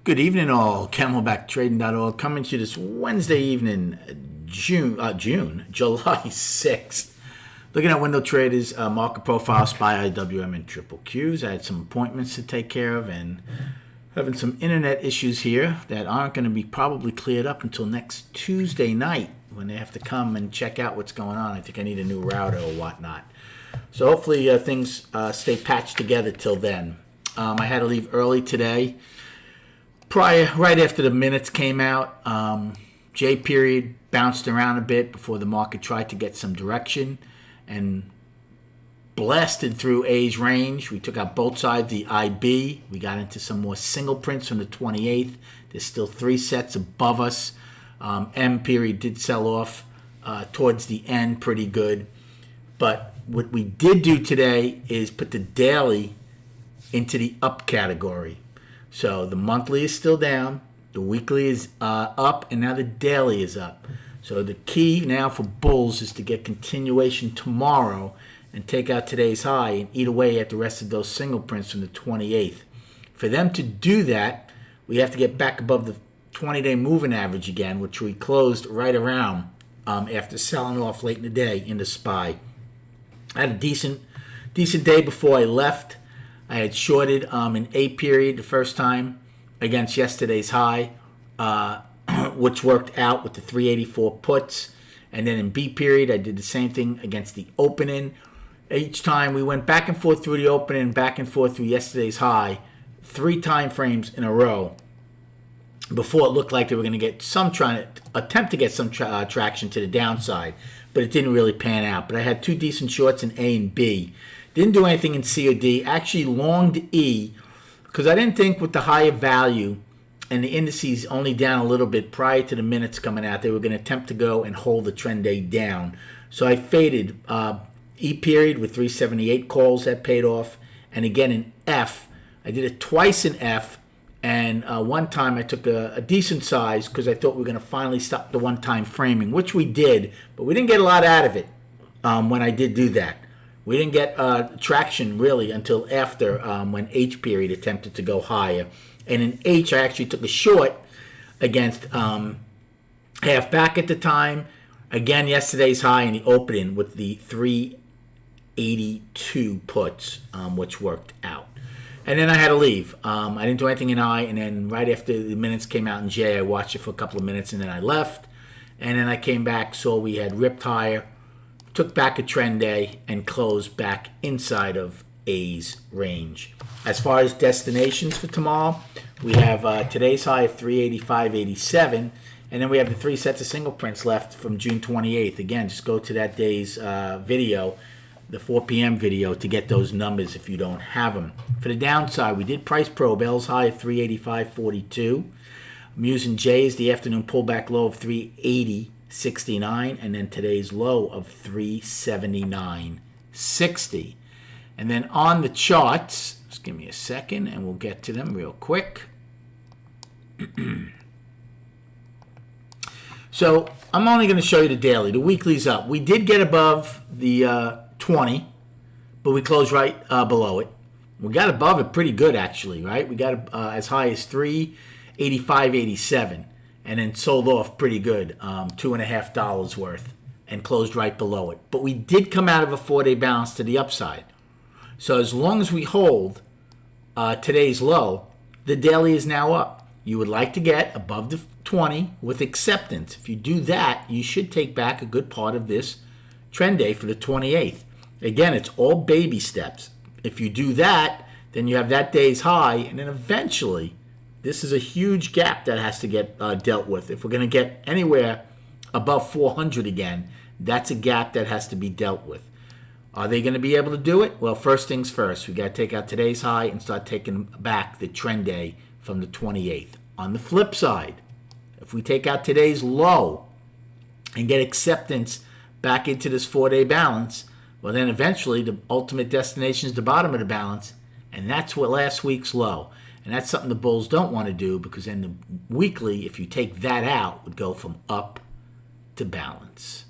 Good evening, all. CamelbackTrading.org coming to you this Wednesday evening, July 6th. Looking at window traders, market profile, SPY, IWM, and triple Qs. I had some appointments to take care of and having some internet issues here that aren't going to be probably cleared up until next Tuesday night when they have to come and check out what's going on. I think I need a new router or whatnot. So hopefully things stay patched together till then. I had to leave early today. Right after the minutes came out, J period bounced around a bit before the market tried to get some direction and blasted through A's range. We took out both sides, the IB. We got into some more single prints from the 28th. There's still three sets above us. M period did sell off towards the end pretty good. But what we did do today is put the daily into the up category. So the monthly is still down, the weekly is up, and now the daily is up. So the key now for bulls is to get continuation tomorrow and take out today's high and eat away at the rest of those single prints from the 28th. For them to do that, we have to get back above the 20-day moving average again, which we closed right around after selling off late in the day in the SPY. I had a decent day before I left. I had shorted in A period the first time against yesterday's high, which worked out with the 384 puts. And then in B period, I did the same thing against the opening. Each time we went back and forth through the opening, back and forth through yesterday's high, 3 time frames in a row before it looked like they were going to get attempt to get some traction to the downside. But it didn't really pan out. But I had 2 decent shorts in A and B. Didn't do anything in C or D. Actually longed E because I didn't think with the higher value and the indices only down a little bit prior to the minutes coming out, they were going to attempt to go and hold the trend day down. So I faded E period with 378 calls. That paid off. And again in F, I did it twice in F. And one time I took a decent size because I thought we were going to finally stop the one-time framing, which we did. But we didn't get a lot out of it when I did do that. We didn't get traction really until after when H period attempted to go higher. And in H, I actually took a short against half back at the time. Again, yesterday's high in the opening with the 382 puts, which worked out. And then I had to leave. I didn't do anything in I. And then right after the minutes came out in J, I watched it for a couple of minutes and then I left. And then I came back, saw we had ripped higher. Took back a trend day and closed back inside of A's range. As far as destinations for tomorrow, we have today's high of 385.87, and then we have the 3 sets of single prints left from June 28th. Again, just go to that day's video, the 4 p.m. video, to get those numbers if you don't have them. For the downside, we did price probe L's high of 385.42. I'm using J's, the afternoon pullback low of 380.69, and then today's low of 379.60. And then on the charts, just give me a second and we'll get to them real quick. So I'm only going to show you the daily. The weekly's up. We did get above the 20, but we closed right below it. We got above it pretty good actually, right? We got as high as 385.87. And then sold off pretty good, $2.50 worth, and closed right below it. But we did come out of a 4-day balance to the upside. So as long as we hold today's low, the daily is now up. You would like to get above the 20 with acceptance. If you do that, you should take back a good part of this trend day for the 28th. Again, it's all baby steps. If you do that, then you have that day's high, and then eventually this is a huge gap that has to get dealt with. If we're going to get anywhere above 400 again, that's a gap that has to be dealt with. Are they going to be able to do it? Well, first things first. We got to take out today's high and start taking back the trend day from the 28th. On the flip side, if we take out today's low and get acceptance back into this 4-day balance, well, then eventually the ultimate destination is the bottom of the balance, and that's what last week's low. And that's something the bulls don't want to do because then the weekly, if you take that out, would go from up to balance.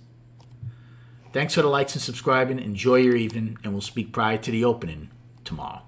Thanks for the likes and subscribing. Enjoy your evening, and we'll speak prior to the opening tomorrow.